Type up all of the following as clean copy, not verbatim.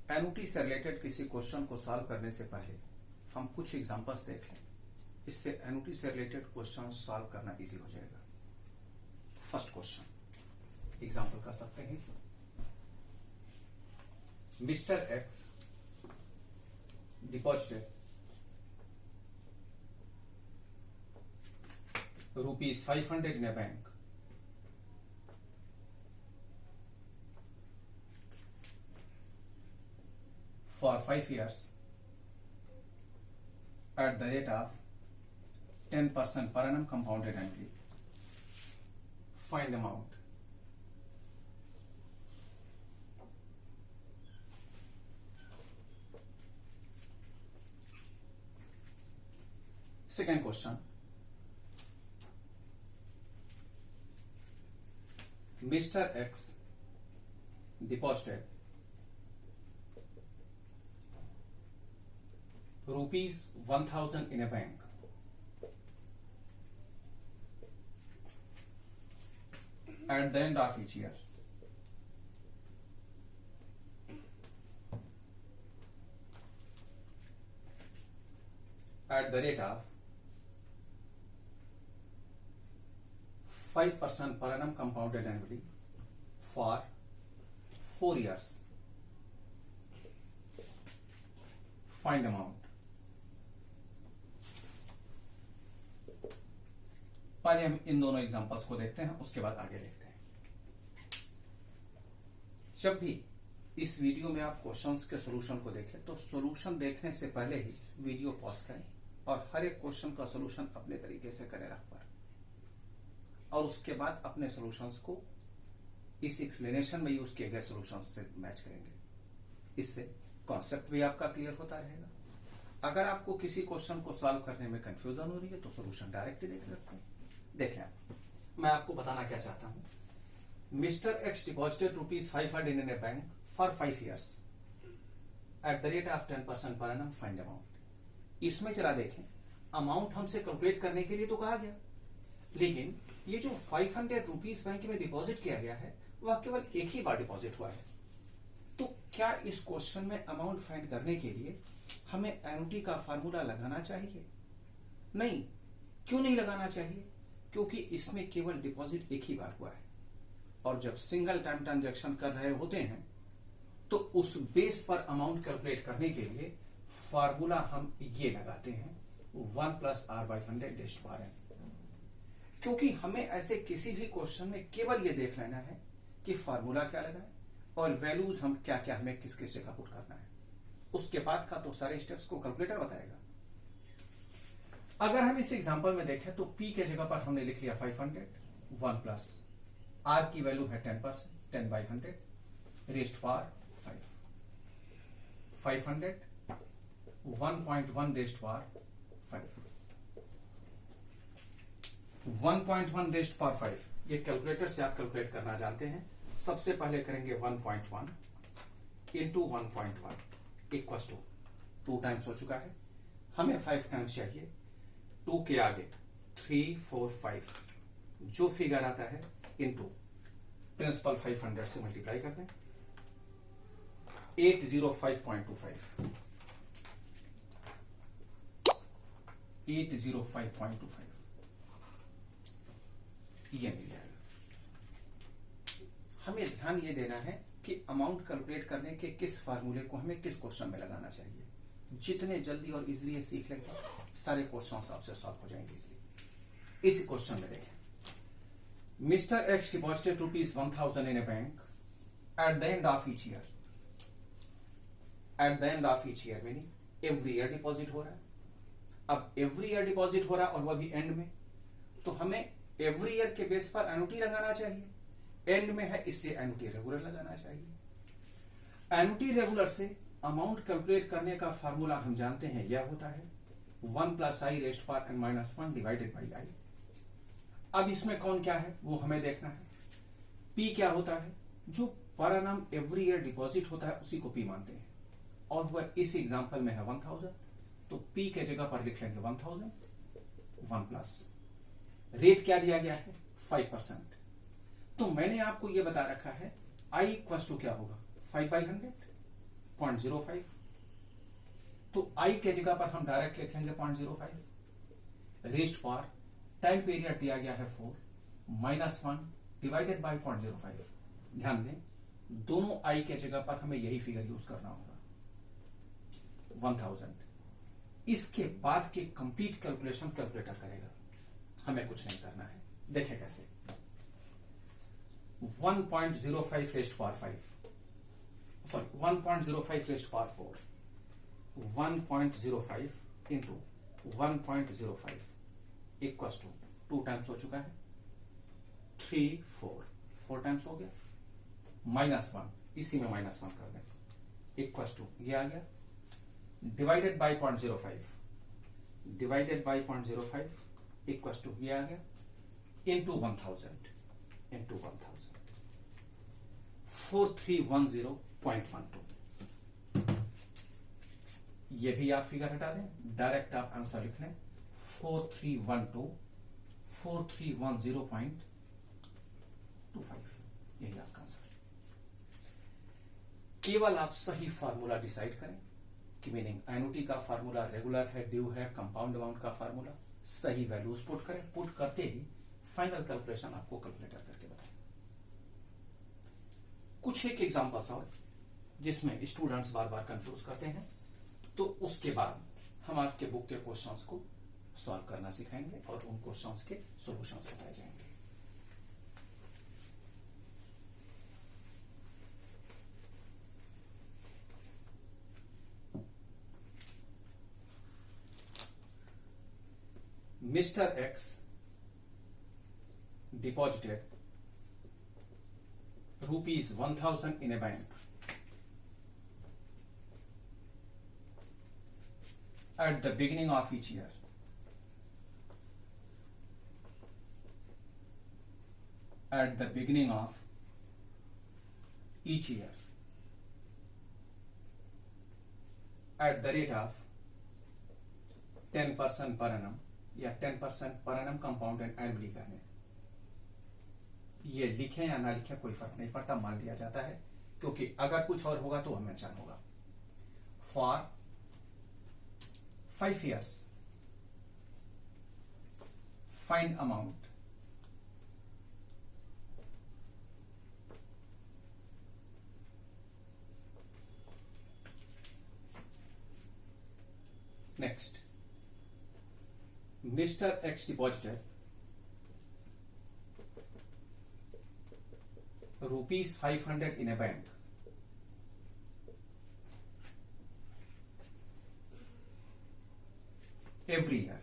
Annuity से related किसी question को सॉल्व करने से पहले हम कुछ एग्जांपल्स देख लें। इससे एनुटी से रिलेटेड क्वेश्चन सॉल्व करना इजी हो जाएगा। फर्स्ट क्वेश्चन एग्जांपल कर सकते हैं इसे। Mister x deposited ₹500 in a bank for 5 years at the rate of 10% per annum compounded annually. Find the amount. Second question. Mr. X deposited ₹1,000 in a bank at the end of each year. At the rate of 5% per annum compounded annually for 4 years. Find amount. पहले हम इन दोनों examples को देखते हैं, उसके बाद आगे देखते हैं। जब भी इस वीडियो में आप क्वेश्चंस के सॉल्यूशन को देखें तो सॉल्यूशन देखने से पहले ही वीडियो पॉज करें और हर एक क्वेश्चन का सॉल्यूशन अपने तरीके से करें रख पर, और उसके बाद अपने सॉल्यूशंस को इस एक्सप्लेनेशन में यूज किए गए सॉल्यूशंस से मैच करेंगे। इससे कॉन्सेप्ट भी आपका क्लियर होता रहेगा। अगर आपको किसी क्वेश्चन को सॉल्व करने में कंफ्यूजन हो रही है तो सॉल्यूशन डायरेक्ट ही देख सकते हैं। देखें, मैं आपको बताना क्या चाहता हूं। Mister x deposited ₹500 in a bank for 5 years at the rate of 10% per annum. Find amount. इसमें जरा देखें, अमाउंट हमसे कैलकुलेट करने के लिए तो कहा गया, लेकिन ये जो ₹500 बैंक में डिपॉजिट किया गया है वह केवल एक ही बार डिपॉजिट हुआ है। तो क्या इस क्वेश्चन में अमाउंट फाइंड करने के लिए हमें एनुटी का फार्मूला लगाना चाहिए? नहीं। क्यों नहीं लगाना चाहिए? क्योंकि इसमें केवल डिपॉजिट एक ही बार हुआ है, और जब सिंगल टाइम ट्रांजैक्शन कर रहे होते हैं तो उस बेस पर अमाउंट कैलकुलेट करने के लिए फार्मूला हम ये लगाते हैं 1 + R/100 क्योंकि हमें ऐसे किसी भी क्वेश्चन में केवल ये देख लेना है कि फार्मूला क्या लगाए और वैल्यूज हम क्या क्या हमें किस किस जगह पुट करना है। उसके बाद का तो सारे स्टेप्स को कैलकुलेटर बताएगा। अगर हम इस एग्जांपल में देखें तो P के जगह पर हमने लिख लिया 500, 1 + R की वैल्यू है 10%, 10/100 raised power 5, 500 1.1 raised power 5, 1.1 raised power 5। ये कैलकुलेटर से आप कैलकुलेट करना जानते हैं। सबसे पहले करेंगे 1.1 इंटू 1.1 इक्वल्स टू 2 टाइम्स हो चुका है, हमें 5 टाइम्स चाहिए। 2 के आगे 3, 4, 5 जो फिगर आता है इंटू प्रिंसिपल 500 से मल्टीप्लाई करते हैं 805.25 805.25 ये मिल जाएगा। हमें ध्यान ये देना है कि अमाउंट कैलकुलेट करने के किस फार्मूले को हमें किस क्वेश्चन में लगाना चाहिए। जितने जल्दी और इजीली सीख लेंगे सारे क्वेश्चन आपसे सॉल्व हो जाएंगे इजीली। इस क्वेश्चन में देखें, mister x deposited ₹1,000 in a bank at the end of each year. At the end of each year meaning every year deposit हो रहा है। अब एवरी ईयर डिपॉजिट हो रहा है और वह भी एंड में, तो हमें एवरी ईयर के बेस पर एनुटी लगाना चाहिए। एंड में है इसलिए एनुटी रेगुलर लगाना चाहिए। एनुटी रेगुलर से अमाउंट कैलकुलेट करने का फार्मूला हम जानते हैं, यह होता है 1 + I raised power n-1 divided by I। अब इसमें कौन क्या है वो हमें देखना है। P क्या होता है, जो per annum every year deposit होता है उसी को P मानते हैं, और वह इस एग्जांपल में है 1000, तो P के जगह पर लिख लेंगे 1000 1 प्लस रेट क्या दिया गया है 5%। तो मैंने आपको यह बता रखा है I इक्वल टू क्या होगा 5/100, 0.05, तो i के जगह पर हम डायरेक्ट लिख लेंगे 0.05 रेस्ट पावर टाइम पीरियड दिया गया है 4 -1 डिवाइडेड बाय 0.05। ध्यान दें दोनों i के जगह पर हमें यही फिगर यूज करना होगा 1000। इसके बाद के कंप्लीट कैलकुलेशन कैलकुलेटर करेगा, हमें कुछ नहीं करना है। देखें कैसे 1.05 raised power 5 sorry 1.05 raised power 4 1.05 into 1.05 equals to 2 times हो चुका है 3 4 टाइम्स हो गया -1 इसी में -1 कर दें इक्वल्स टू ये आ गया divided by 0.05 divided by 0.05 equals to ये आ गया इंटू 1000 4310.12। ये भी आप फिगर हटा दें, डायरेक्ट आप आंसर लिख लें 4310.25। यही आपका आंसर। केवल आप सही फार्मूला डिसाइड करें कि मीनिंग एनुटी का फार्मूला रेगुलर है, ड्यू है, कंपाउंड अमाउंट का फार्मूला, सही वैल्यूज पुट करें। पुट करते ही फाइनल कैलकुलेशन आपको कैलकुलेटर करके बताएं। कुछ एक एग्जांपल्स और जिसमें स्टूडेंट्स बार बार कंफ्यूज करते हैं, तो उसके बाद हम आपके बुक के क्वेश्चंस को सॉल्व करना सिखाएंगे और उन क्वेश्चंस के सॉल्यूशंस बताए जाएंगे। Mr. X deposited rupees 1000 in a bank at the beginning of each year. At the beginning of each year, at the rate of 10% per annum या 10% पर एनम कंपाउंडेड एनुअली करने। ये लिखें या ना लिखें कोई फर्क नहीं पड़ता, मान लिया जाता है, क्योंकि अगर कुछ और होगा तो हमें मेंशन होगा। For 5 years find amount next Mr. X deposited rupees 500 in a bank every year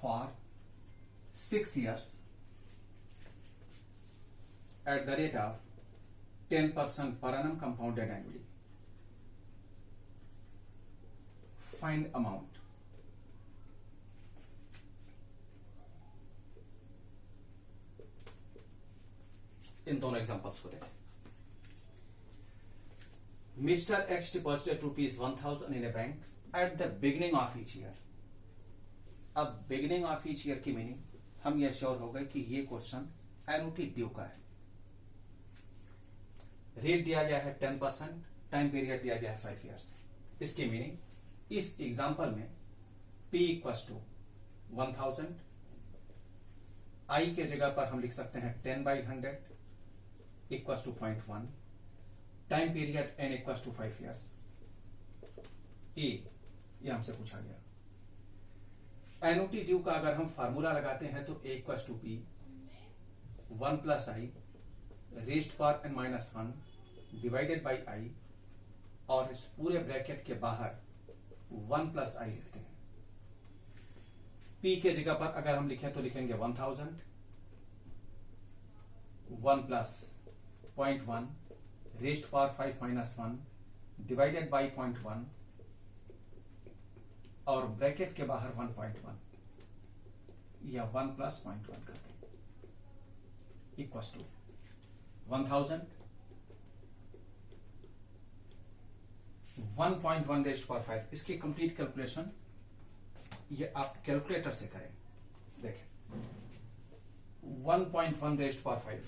for 6 years at the rate of 10% per annum compounded annually. Find amount. इन दोनों एग्जांपल्स को देखें। Mister x deposited rupees 1000 in A bank at the beginning of each year. अब beginning of each year की meaning हम यह sure हो गए कि ये क्वेश्चन एनुटी ड्यू का है। रेट दिया गया है 10%, टाइम पीरियड दिया गया है 5 years। इसकी मीनिंग इस एग्जाम्पल में P इक्वल्स टू 1000, I के जगह पर हम लिख सकते हैं 10/100 equals to 0.1, time period N equals to 5 years। ये हमसे पूछा गया। एनुटी ड्यू का अगर हम फार्मूला लगाते हैं तो A equals to P 1 + I raised power n-1 divided by I, और इस पूरे ब्रैकेट के बाहर 1 + I लिखते हैं। P के जगह पर अगर हम लिखें तो लिखेंगे 1000 1 + 0.1 रेस्ट पावर 5-1 डिवाइडेड बाई 0.1 और ब्रैकेट के बाहर 1.1 या 1 + 0.1 करते हैं इक्वल्स टू 1000 1.1 रेस्ट पावर 5। इसकी कंप्लीट कैलकुलेशन ये आप कैलकुलेटर से करें। देखें 1.1 raised power 5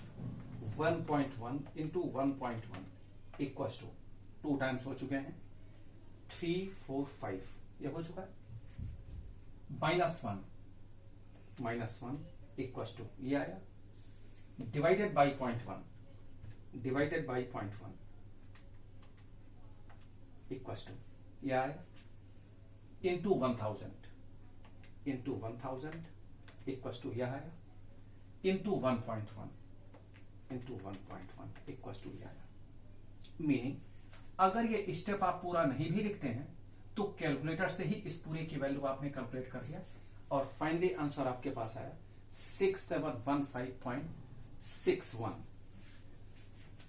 1.1 into 1.1 equal to 2 times हो चुके हैं, 3, 4, 5 ये हो चुका है, -1 इक्वल टू ये आया, डिवाइडेड बाई 0.1 इक्वल टू ये आया, इंटू 1000 इक्वल टू यह आया, इंटू 1.1 इक्वल टू यह आया। मीनिंग अगर ये स्टेप आप पूरा नहीं भी लिखते हैं तो कैलकुलेटर से ही इस पूरे की वैल्यू आपने कैलकुलेट कर लिया और फाइनली आंसर आपके पास आया 6715.61।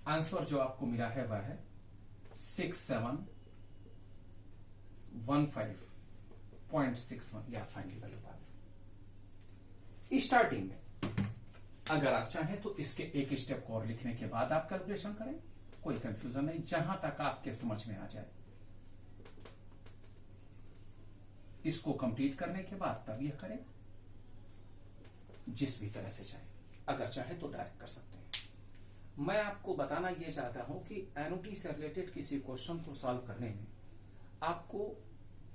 आंसर जो आपको मिला है वह है 6715.61 या फाइनली वैल्यू पाया। स्टार्टिंग में अगर आप चाहें तो इसके एक स्टेप और लिखने के बाद आप कैलकुलेशन करें, कोई कंफ्यूजन नहीं, जहां तक आपके समझ में आ जाए। इसको कंप्लीट करने के बाद तब यह करें, जिस भी तरह से चाहे, अगर चाहे तो डायरेक्ट कर सकते हैं। मैं आपको बताना यह चाहता हूं कि एनुटी से रिलेटेड किसी क्वेश्चन को सॉल्व करने में आपको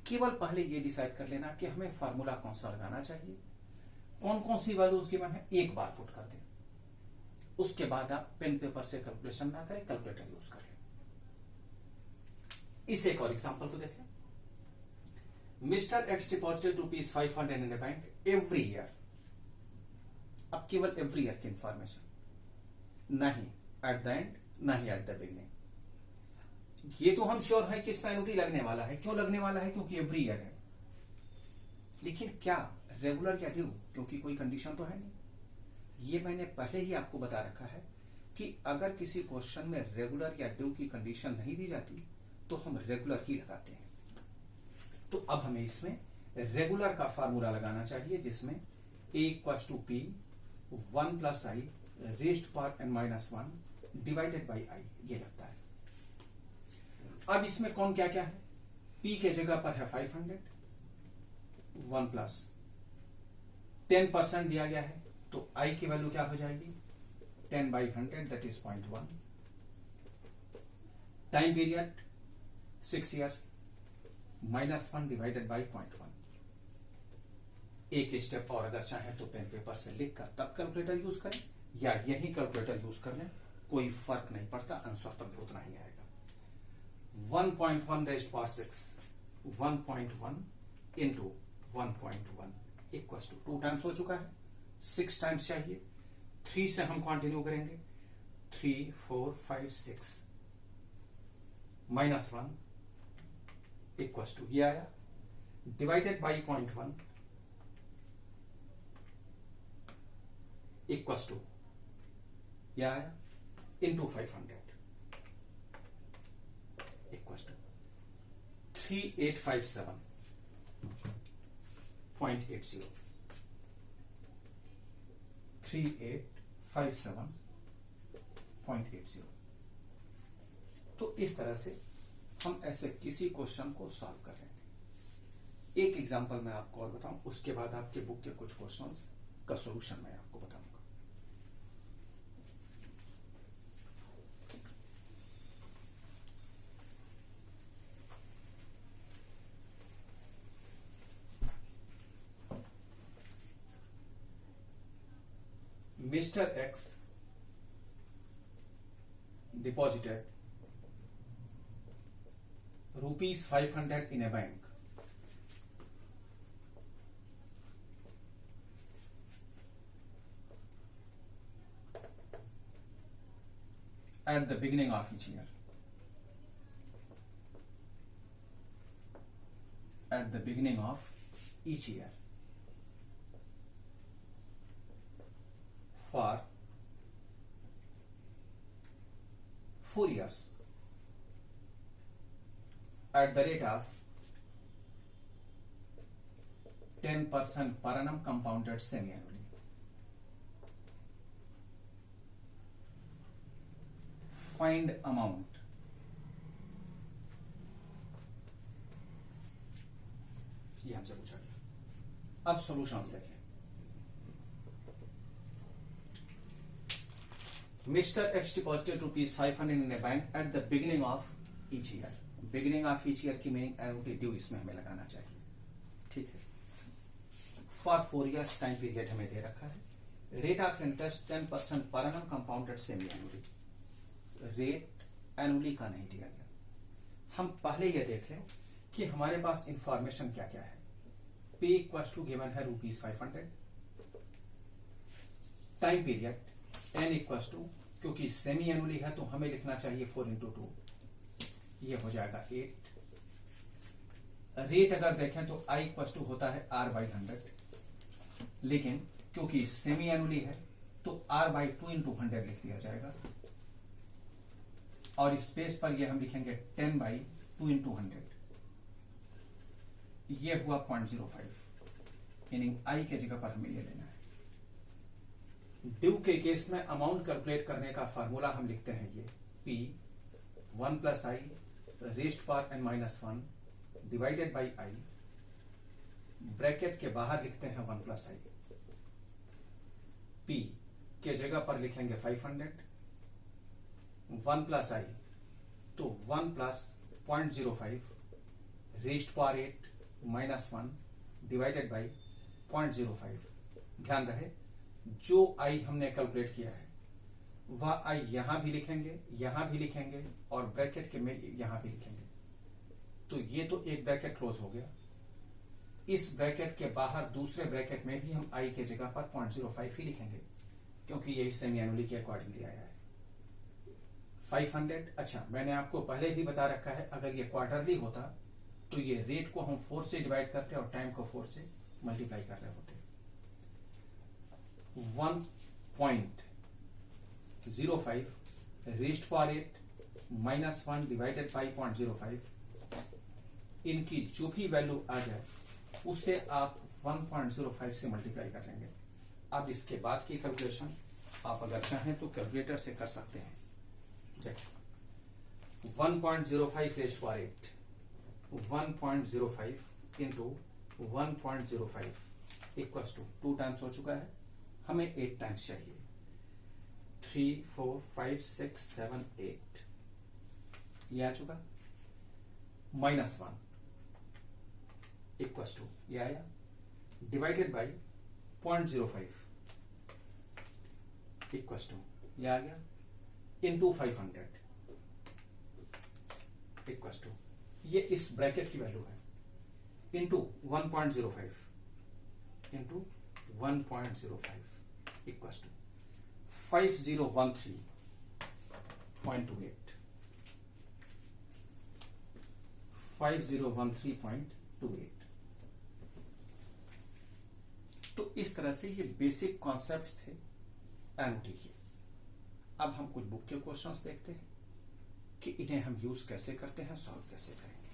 केवल पहले यह डिसाइड कर लेना कि हमें फार्मूला कौन सा लगाना चाहिए, कौन कौन सी वैल्यूज गिवन है, एक बार पुट कर दें। उसके बाद आप पेन पेपर से कैलकुलेशन ना करें, कैलकुलेटर यूज कर लें। इस एक और एग्जांपल को देखें। मिस्टर एक्स डिपॉजिटेड ₹500 इन ए बैंक एवरी ईयर। अब केवल एवरी ईयर की इंफॉर्मेशन, नहीं एट द एंड, नहीं एट द बिगनिंग। ये तो हम श्योर है कि इसमें एनुटी लगने वाला है। क्यों लगने वाला है? क्योंकि एवरी ईयर है। लेकिन क्या रेगुलर या ड्यू? क्योंकि कोई कंडीशन तो है नहीं। ये मैंने पहले ही आपको बता रखा है कि अगर किसी क्वेश्चन में रेगुलर या ड्यू की कंडीशन नहीं दी जाती तो हम रेगुलर ही लगाते हैं। तो अब हमें इसमें रेगुलर का फार्मूला लगाना चाहिए, जिसमें a equal to p 1 plus i raised power n-1 divided by i, ये लगता है। अब इसमें कौन क्या क्या है? p के जगह पर है 500, 1 प्लस 10% दिया गया है, तो i की वैल्यू क्या हो जाएगी? 10/100 that is 0.1। Time period 6 years, -1 divided by 0.1। एक स्टेप और अगर चाहें तो पेन पेपर से लिखकर तब कैलकुलेटर यूज करें, या यही कैलकुलेटर यूज कर लें, कोई फर्क नहीं पड़ता, आंसर तब भी उतना ही आएगा। 1.1 raised power 6, 1.1 into 1.1 equal to 2 times हो चुका है, 6 टाइम्स चाहिए, 3 से हम कंटिन्यू करेंगे, 3, 4, 5, 6 -1 इक्वल टू ये आया, डिवाइडेड बाई 0.1 इक्वल टू ये आया, इंटू 500 इक्वल टू 3857.80। 3857.80। तो इस तरह से हम ऐसे किसी क्वेश्चन को सॉल्व कर लेंगे। एक एग्जांपल मैं आपको और बताऊं, उसके बाद आपके बुक के कुछ क्वेश्चंस का सॉल्यूशन मैं आपको बताऊंगा। Mr. X deposited ₹500 in a bank. At the beginning of each year. At the beginning of each year. For 4 years at the rate of 10% per annum compounded semi-annually. Find amount. ये हमसे पूछा गया। अब solutions देखें। Mr. X deposited rupees 500 in a bank at the beginning of each year. Beginning of each year की meaning annuity due इसमें हमें लगाना चाहिए, ठीक है। फॉर 4 years टाइम पीरियड हमें दे रखा है। Rate of interest 10% per annum compounded semi annually. Rate annually का नहीं दिया गया। हम पहले ये देख लें कि हमारे पास इंफॉर्मेशन क्या क्या है। पे इक्वल्स टू गिवन है ₹500। Time period N equals to, क्योंकि सेमी एनुअली है तो हमें लिखना चाहिए 4 into 2, ये हो जाएगा 8। रेट अगर देखें तो आई इक्वल्स टू होता है R/100, लेकिन क्योंकि सेमी एनुअली है तो R/2 into 100 लिख दिया जाएगा, और स्पेस पर ये हम लिखेंगे 10/2 into 100। ये हुआ 0.05, मीनिंग आई के जगह पर हमें ये लेना है। ड्यू के केस में अमाउंट कैलकुलेट करने का फार्मूला हम लिखते हैं ये P 1 + I raised power n-1 divided by I, bracket के बाहर लिखते हैं 1 + I। P के जगह पर लिखेंगे 500, 1 + I तो 1 + 0.05 रेज्ड पावर 8 -1 डिवाइडेड बाई 0.05। ध्यान रहे जो आई हमने कैलकुलेट किया है वह आई यहां भी लिखेंगे, यहां भी लिखेंगे, और ब्रैकेट के में यहां भी लिखेंगे। तो ये तो एक ब्रैकेट क्लोज हो गया। इस ब्रैकेट के बाहर दूसरे ब्रैकेट में भी हम आई के जगह पर 0.05 ही लिखेंगे, क्योंकि यही सेमी एनुअली के अकॉर्डिंगली आया है। 500, अच्छा मैंने आपको पहले भी बता रखा है, अगर ये क्वार्टरली होता तो ये रेट को हम 4 से डिवाइड करते और टाइम को 4 से मल्टीप्लाई कर रहे होते। 1.05 रेज्ड पावर 8 -1 डिवाइडेड बाई 0.05, इनकी जो भी वैल्यू आ जाए उसे आप 1.05 से मल्टीप्लाई कर लेंगे। अब इसके बाद की कैलकुलेशन आप अगर चाहें तो कैलकुलेटर से कर सकते हैं। देखिए 1.05 raised power 8 1.05 into 1.05 equals to 2 times हो चुका है, हमें 8 टाइम्स चाहिए। 3 4 5 6 7 8 ये आ चुका। -1 इक्वल्स टू ये आया, डिवाइडेड बाई 0.05 इक्वल्स टू ये आ गया, इंटू 500 इक्वल्स टू ये इस ब्रैकेट की वैल्यू है, इंटू 1.05 इंटू 1.05 इक्वल्स टू 5013.28 5013.28। तो इस तरह से ये बेसिक कॉन्सेप्ट्स थे एनुटी के। अब हम कुछ बुक के क्वेश्चंस देखते हैं कि इन्हें हम यूज कैसे करते हैं, सॉल्व कैसे करेंगे।